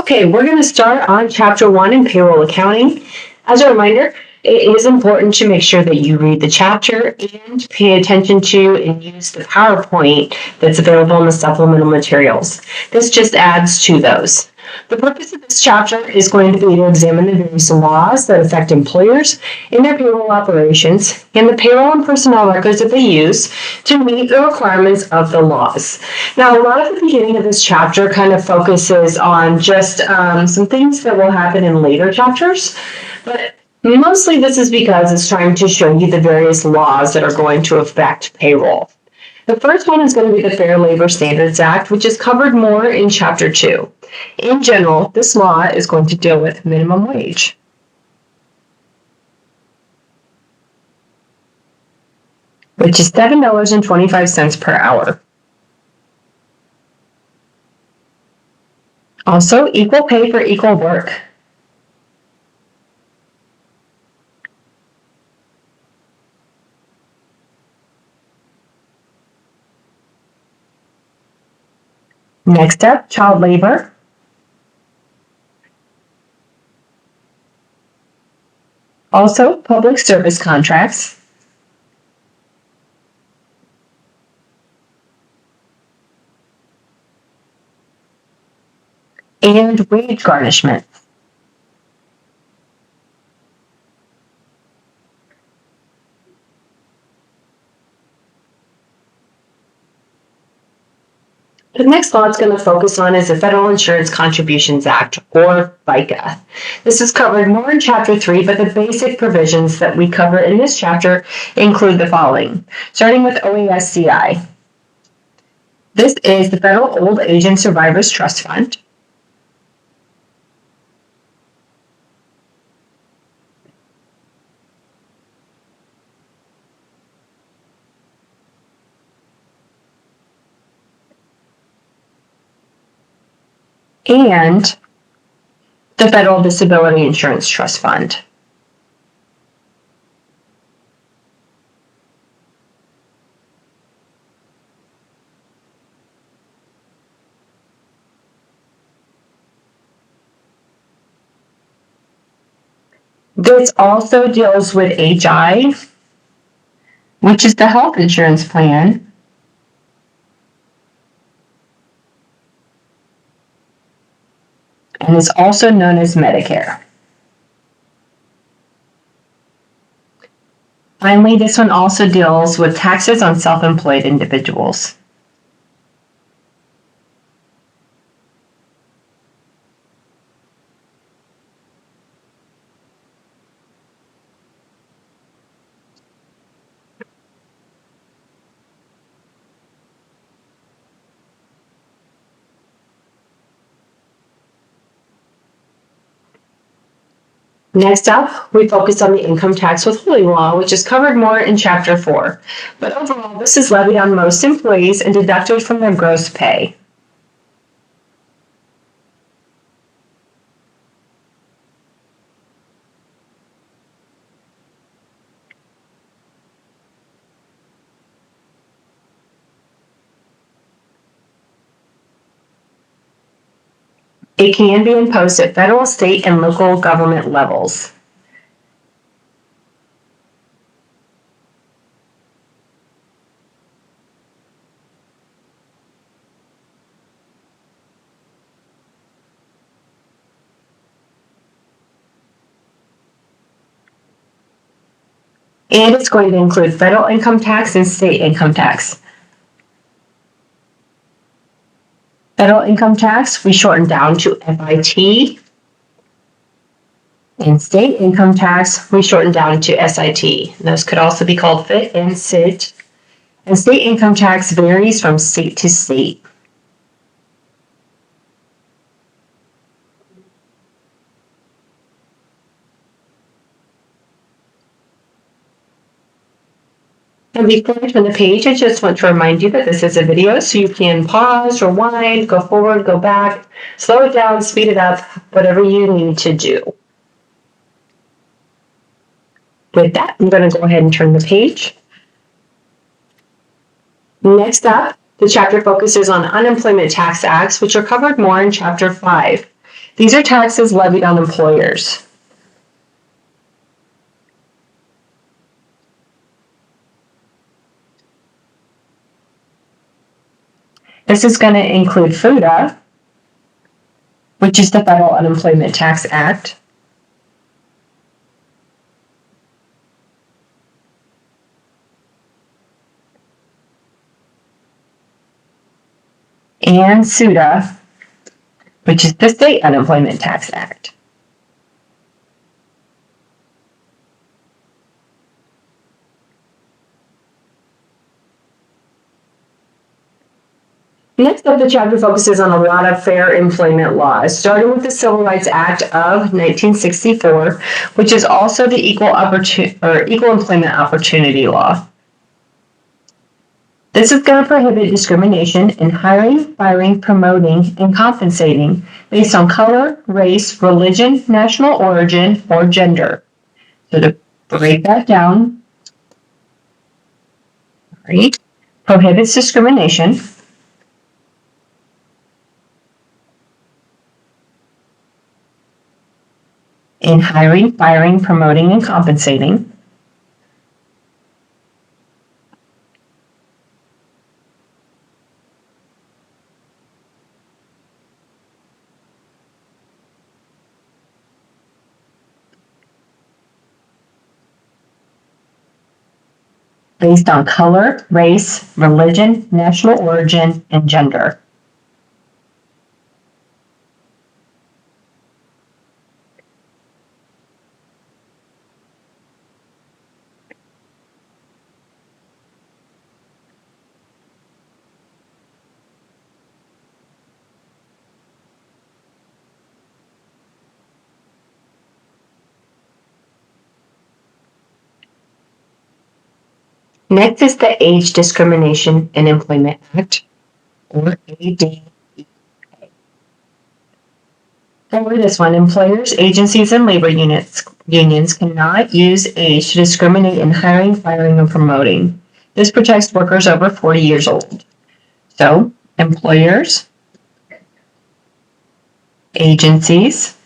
Okay, we're going to start on Chapter 1 in Payroll Accounting. As a reminder, it is important to make sure that you read the chapter and pay attention to and use the PowerPoint that's available in the supplemental materials. This just adds to those. The purpose of this chapter is going to be to examine the various laws that affect employers in their payroll operations and the payroll and personnel records that they use to meet the requirements of the laws. Now, a lot of the beginning of this chapter kind of focuses on just some things that will happen in later chapters, but mostly this is because it's trying to show you the various laws that are going to affect payroll. The first one is going to be the Fair Labor Standards Act, which is covered more in Chapter 2. In general, this law is going to deal with minimum wage. Which is $7.25 per hour. Also, equal pay for equal work. Next up, child labor. Also, public service contracts. And wage garnishment. The next law it's going to focus on is the Federal Insurance Contributions Act, or FICA. This is covered more in Chapter 3, but the basic provisions that we cover in this chapter include the following, starting with OASCI. This is the Federal Old Age and Survivors Trust Fund. And the Federal Disability Insurance Trust Fund. This also deals with HI, which is the health insurance plan. And is also known as Medicare. Finally, this one also deals with taxes on self-employed individuals. Next up, we focus on the income tax withholding law, which is covered more in Chapter 4. But overall, this is levied on most employees and deducted from their gross pay. It can be imposed at federal, state, and local government levels. And it's going to include federal income tax and state income tax. Federal income tax, we shorten down to FIT. And state income tax, we shorten down to SIT. Those could also be called FIT and SIT. And state income tax varies from state to state. And before I turn the page, I just want to remind you that this is a video, so you can pause, rewind, go forward, go back, slow it down, speed it up, whatever you need to do. With that, I'm going to go ahead and turn the page. Next up, the chapter focuses on unemployment tax acts, which are covered more in Chapter 5. These are taxes levied on employers. This is going to include FUTA, which is the Federal Unemployment Tax Act, and SUTA, which is the State Unemployment Tax Act. Next up, the chapter focuses on a lot of fair employment laws, starting with the Civil Rights Act of 1964, which is also the Equal Employment Opportunity Law. This is going to prohibit discrimination in hiring, firing, promoting, and compensating based on color, race, religion, national origin, or gender. So to break that down, right, prohibits discrimination in hiring, firing, promoting, and compensating. Based on color, race, religion, national origin, and gender. Next is the Age Discrimination in Employment Act, or AD. For this one, employers, agencies, and labor unions cannot use age to discriminate in hiring, firing, and promoting. This protects workers over 40 years old. So, employers, agencies,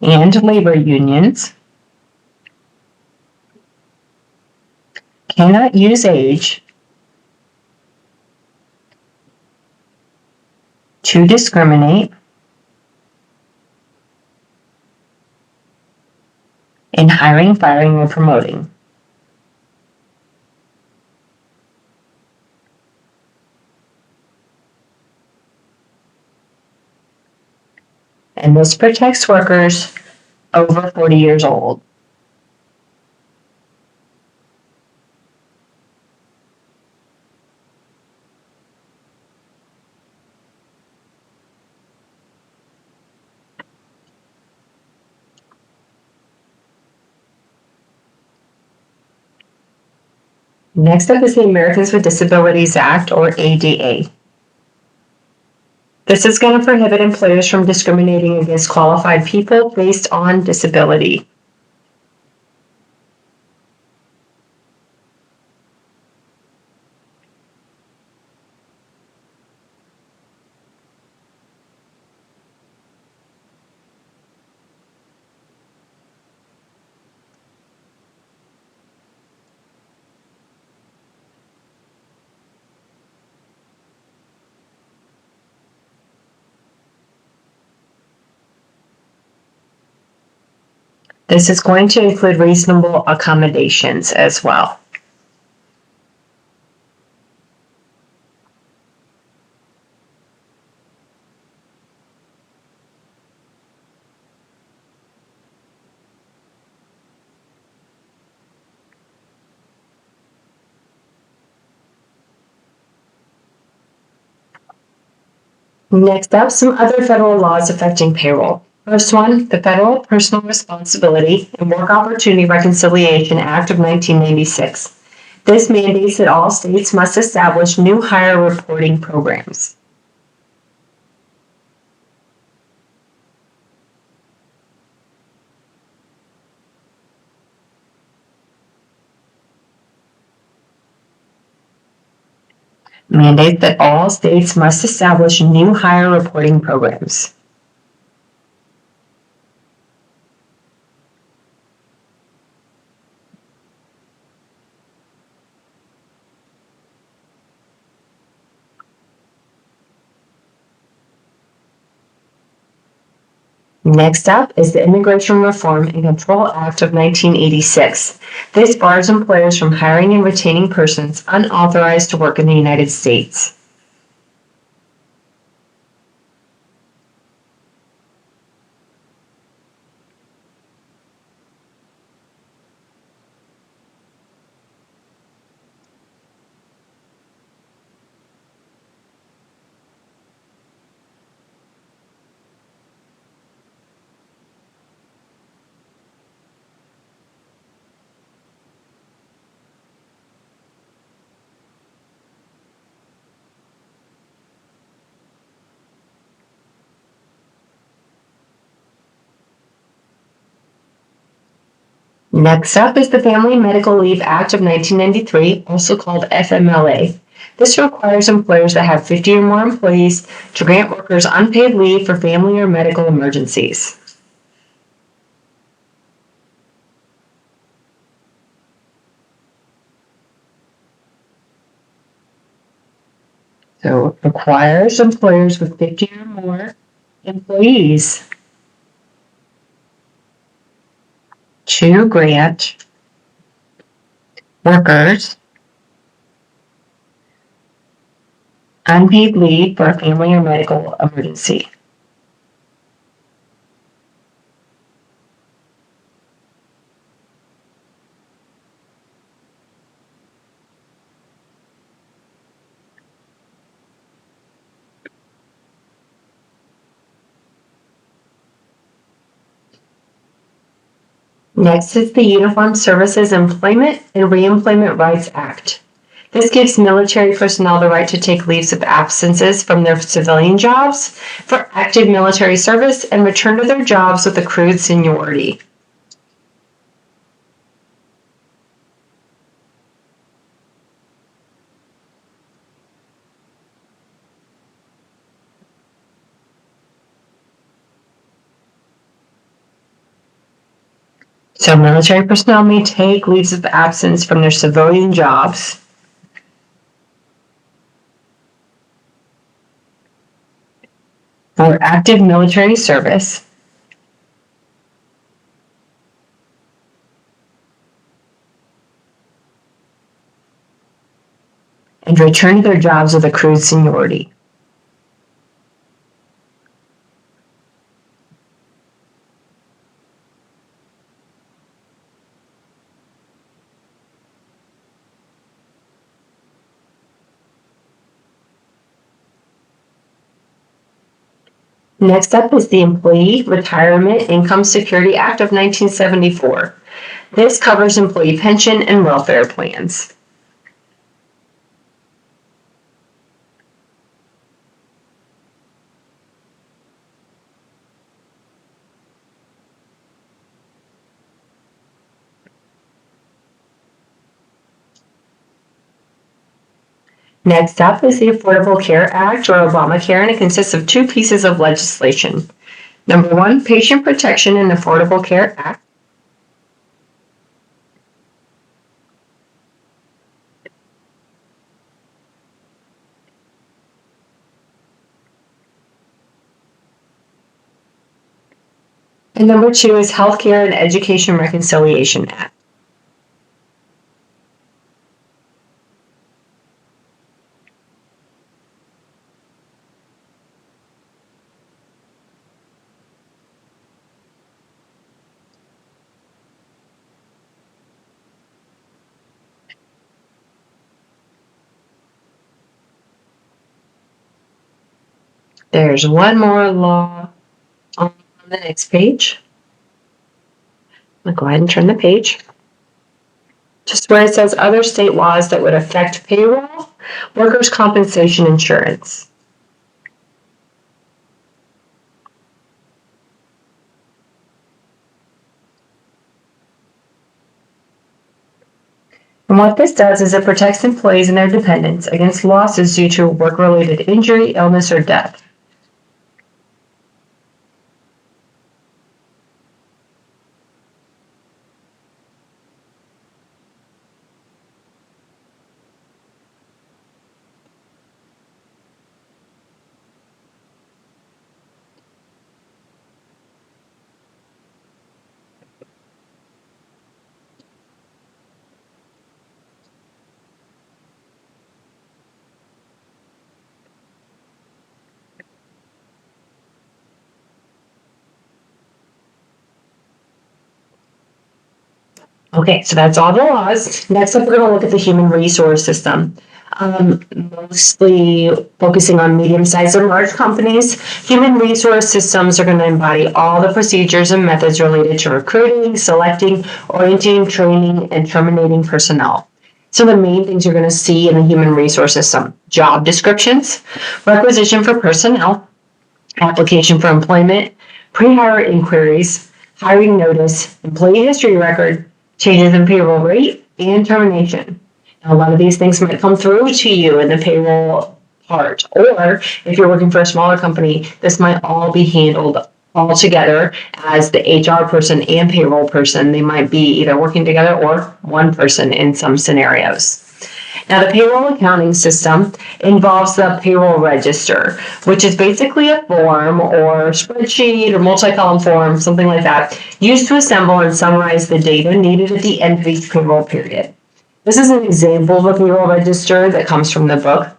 and labor unions cannot use age to discriminate in hiring, firing, or promoting. And this protects workers over 40 years old. Next up is the Americans with Disabilities Act, or ADA. This is going to prohibit employers from discriminating against qualified people based on disability. This is going to include reasonable accommodations as well. Next up, some other federal laws affecting payroll. First one, the Federal Personal Responsibility and Work Opportunity Reconciliation Act of 1996. This mandates that all states must establish new hire reporting programs. Mandate that all states must establish new hire reporting programs. Next up is the Immigration Reform and Control Act of 1986. This bars employers from hiring and retaining persons unauthorized to work in the United States. Next up is the Family Medical Leave Act of 1993, also called FMLA. This requires employers that have 50 or more employees to grant workers unpaid leave for family or medical emergencies. So it requires employers with 50 or more employees to grant workers unpaid leave for a family or medical emergency. Next is the Uniformed Services Employment and Reemployment Rights Act. This gives military personnel the right to take leaves of absences from their civilian jobs for active military service and return to their jobs with accrued seniority. So military personnel may take leaves of absence from their civilian jobs for active military service and return to their jobs with accrued seniority. Next up is the Employee Retirement Income Security Act of 1974. This covers employee pension and welfare plans. Next up is the Affordable Care Act, or Obamacare, and it consists of two pieces of legislation. Number one, Patient Protection and Affordable Care Act. And number two is Healthcare and Education Reconciliation Act. There's one more law on the next page. I'm going to go ahead and turn the page. Just where it says other state laws that would affect payroll, workers' compensation insurance. And what this does is it protects employees and their dependents against losses due to work-related injury, illness, or death. Okay, so that's all the laws. Next up, we're going to look at the human resource system. Mostly focusing on medium-sized and large companies, human resource systems are going to embody all the procedures and methods related to recruiting, selecting, orienting, training, and terminating personnel. So the main things you're going to see in the human resource system: job descriptions, requisition for personnel, application for employment, pre-hire inquiries, hiring notice, employee history record, changes in payroll rate, and termination. Now, a lot of these things might come through to you in the payroll part, or if you're working for a smaller company, this might all be handled all together as the HR person and payroll person. They might be either working together or one person in some scenarios. Now, the payroll accounting system involves the payroll register, which is basically a form or spreadsheet or multi-column form, something like that, used to assemble and summarize the data needed at the end of each payroll period. This is an example of a payroll register that comes from the book.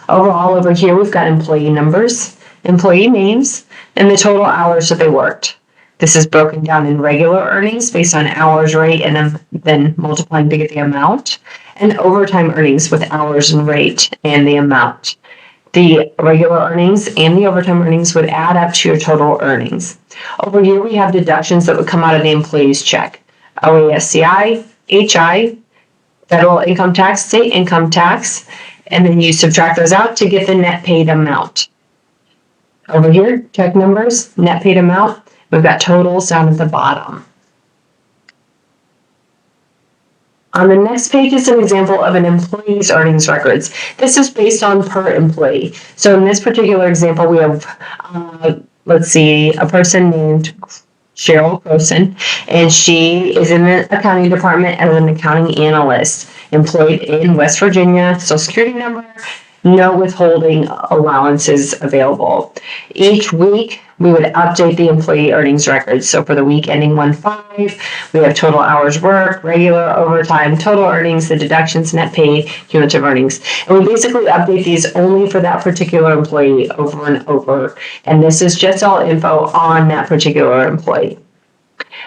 Overall, over here, we've got employee numbers, employee names, and the total hours that they worked. This is broken down in regular earnings based on hours rate and then multiplying to get the amount, and overtime earnings with hours and rate and the amount. The regular earnings and the overtime earnings would add up to your total earnings. Over here, we have deductions that would come out of the employee's check: OASCI, HI, federal income tax, state income tax, and then you subtract those out to get the net paid amount. Over here, check numbers, net paid amount. We've got totals down at the bottom. On the next page is an example of an employee's earnings records. This is based on per employee. So in this particular example, we have, a person named Cheryl Croson, and she is in the accounting department as an accounting analyst, employed in West Virginia, Social Security number, no withholding allowances available. Each week, we would update the employee earnings records. So for the week ending 1/5, we have total hours worked, regular overtime, total earnings, the deductions, net paid, cumulative earnings. And we basically update these only for that particular employee over and over. And this is just all info on that particular employee.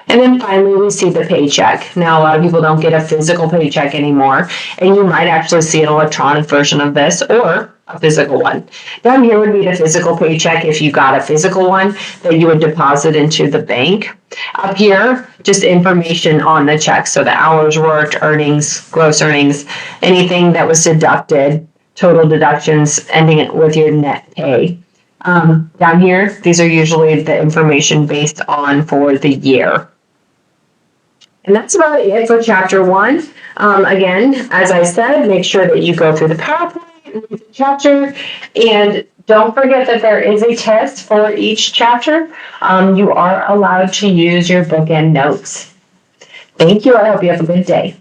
And then finally, we see the paycheck. Now, a lot of people don't get a physical paycheck anymore, and you might actually see an electronic version of this or a physical one. Down here would be the physical paycheck if you got a physical one that you would deposit into the bank. Up here, just information on the check. So the hours worked, earnings, gross earnings, anything that was deducted, total deductions, ending it with your net pay. Down here, these are usually the information based on for the year. And that's about it for chapter 1. Again, as I said, make sure that you go through the PowerPoint and read the chapter. And don't forget that there is a test for each chapter. You are allowed to use your bookend notes. Thank you. I hope you have a good day.